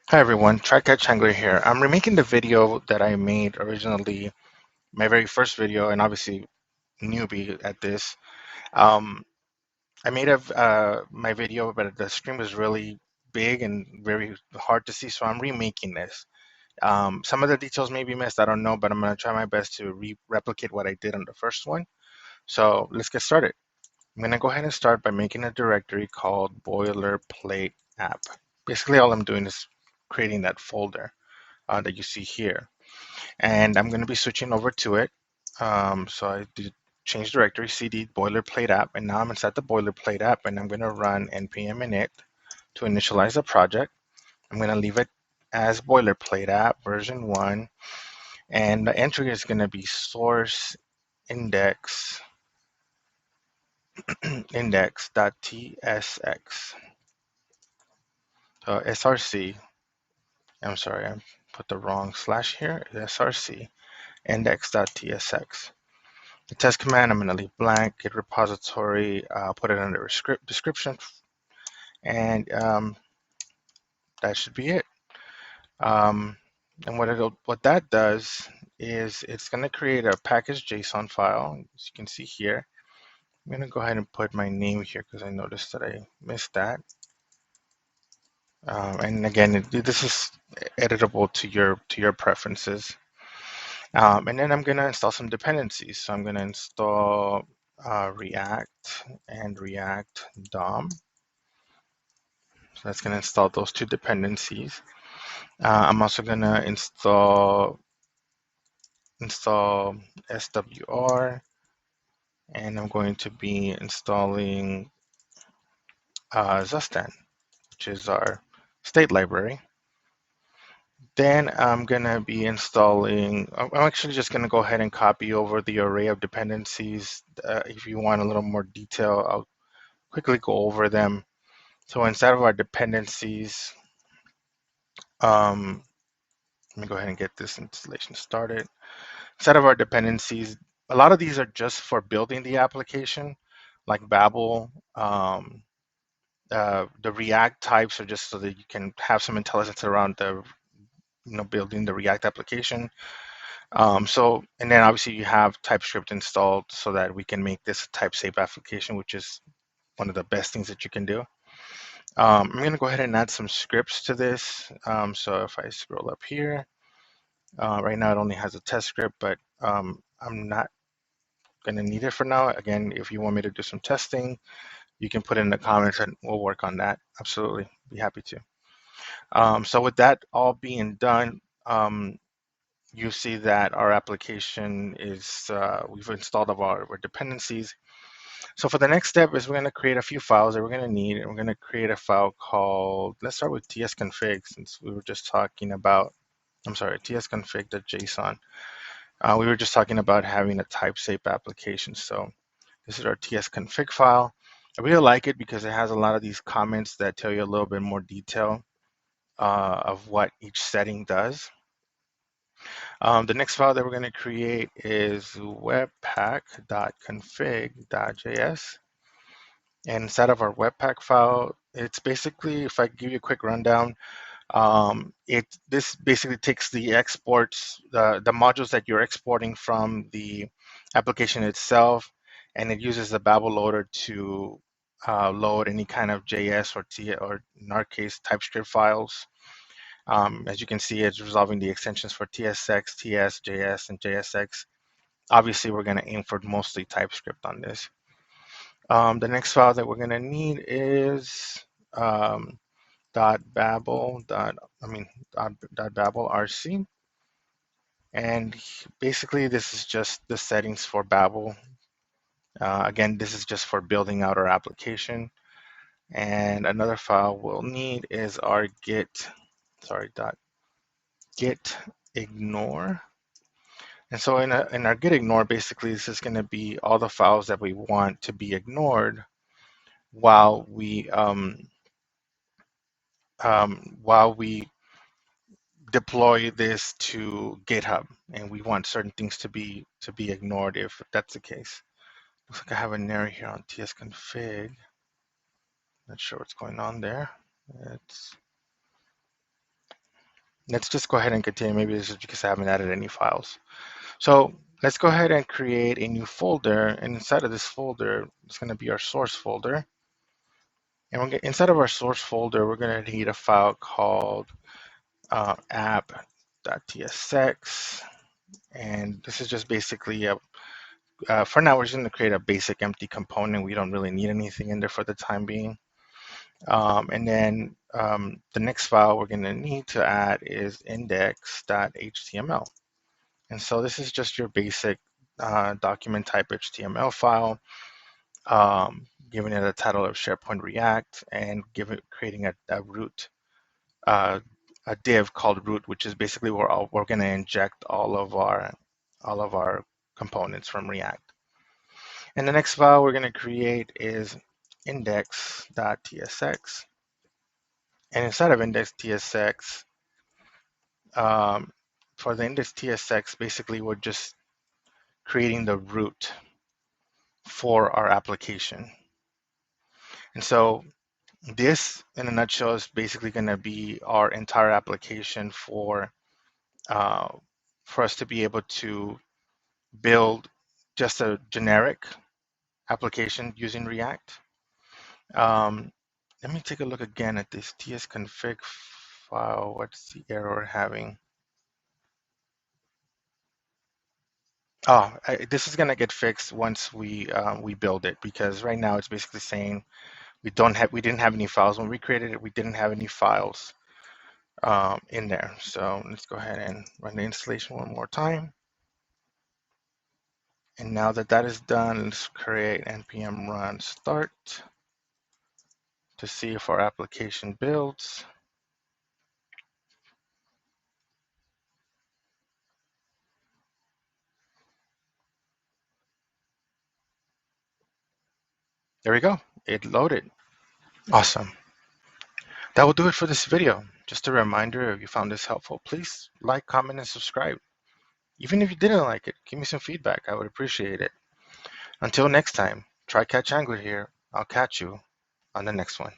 Hi everyone, TriCatch Angler here. I'm remaking the video that I made originally, my very first video, and obviously newbie at this. Um, I made my video, but the screen was really big and very hard to see, so I'm remaking this. Some of the details may be missed, I don't know, but I'm going to try my best to replicate what I did on the first one. So let's get started. I'm going to go ahead and start by making a directory called Boilerplate app. Basically, all I'm doing is creating that folder that you see here. And I'm going to be switching over to it. So I did change directory cd boilerplate app, and now I'm inside the boilerplate app, and I'm going to run npm init to initialize the project. I'm going to leave it as boilerplate app version 1, and the entry is going to be source index index.tsx. So src, I'm sorry, I put the wrong slash here, src index.tsx. The test command, I'm going to leave blank, git repository, put it under a script description, and that should be it. Um, and what that does is it's going to create a package JSON file, as you can see here. I'm going to go ahead and put my name here because I noticed that I missed that. And again, this is editable to your preferences. And then I'm going to install some dependencies. So I'm going to install React and React DOM. So that's going to install those two dependencies. I'm also going to install SWR, and I'm going to be installing Zustan, which is our state library. Then I'm going to be I'm actually just going to go ahead and copy over the array of dependencies. If you want a little more detail, I'll quickly go over them. So inside of our dependencies, let me go ahead and get this installation started. Inside of our dependencies, a lot of these are just for building the application, like Babel. The React types are just so that you can have some intelligence around building the React application. And then obviously you have TypeScript installed so that we can make this a type-safe application, which is one of the best things that you can do. I'm going to go ahead and add some scripts to this. So if I scroll up here, right now it only has a test script, but I'm not going to need it for now. Again, if you want me to do some testing, you can put it in the comments and we'll work on that. Absolutely, be happy to. So with that all being done, you see that our application is, we've installed our dependencies. So for the next step is we're going to create a few files that we're going to need, and we're going to create a file called, let's start with tsconfig since we were just talking about, I'm sorry, tsconfig.json. We were just talking about having a type-safe application. So this is our tsconfig file. I really like it because it has a lot of these comments that tell you a little bit more detail of what each setting does. The next file that we're going to create is webpack.config.js. And inside of our webpack file, it's basically, if I give you a quick rundown, this basically takes the exports, the modules that you're exporting from the application itself, and it uses the Babel loader to load any kind of JS or in our case TypeScript files. As you can see, it's resolving the extensions for TSX, TS, JS, and JSX. Obviously, we're going to aim for mostly TypeScript on this. The next file that we're going to need is .babel rc, and basically this is just the settings for Babel. Again, this is just for building out our application. And another file we'll need is our git ignore. And so in our git ignore, basically this is going to be all the files that we want to be ignored while we deploy this to GitHub, and we want certain things to be ignored if that's the case. Looks like I have an error here on tsconfig. Not sure what's going on there. Let's just go ahead and continue. Maybe this is because I haven't added any files. So let's go ahead and create a new folder. And inside of this folder, it's going to be our source folder. And inside of our source folder, we're going to need a file called app.tsx. And this is just basically for now, we're just going to create a basic empty component. We don't really need anything in there for the time being. And then the next file we're going to need to add is index.html. And so this is just your basic document type HTML file, giving it a title of SharePoint React, and creating a root, a div called root, which is basically where we're going to inject all of our components from React. And the next file we're going to create is index.tsx. And inside of index.tsx, for the index.tsx, basically we're just creating the root for our application. And so this, in a nutshell, is basically going to be our entire application for us to be able to build just a generic application using React. Let me take a look again at this tsconfig file. What's the error having? Oh, this is going to get fixed once we build it, because right now it's basically saying we didn't have any files when we created it. We didn't have any files in there. So let's go ahead and run the installation one more time. And now that that is done, let's create npm run start to see if our application builds. There we go. It loaded. Awesome. That will do it for this video. Just a reminder, if you found this helpful, please like, comment, and subscribe. Even if you didn't like it, give me some feedback. I would appreciate it. Until next time, try catch angler here. I'll catch you on the next one.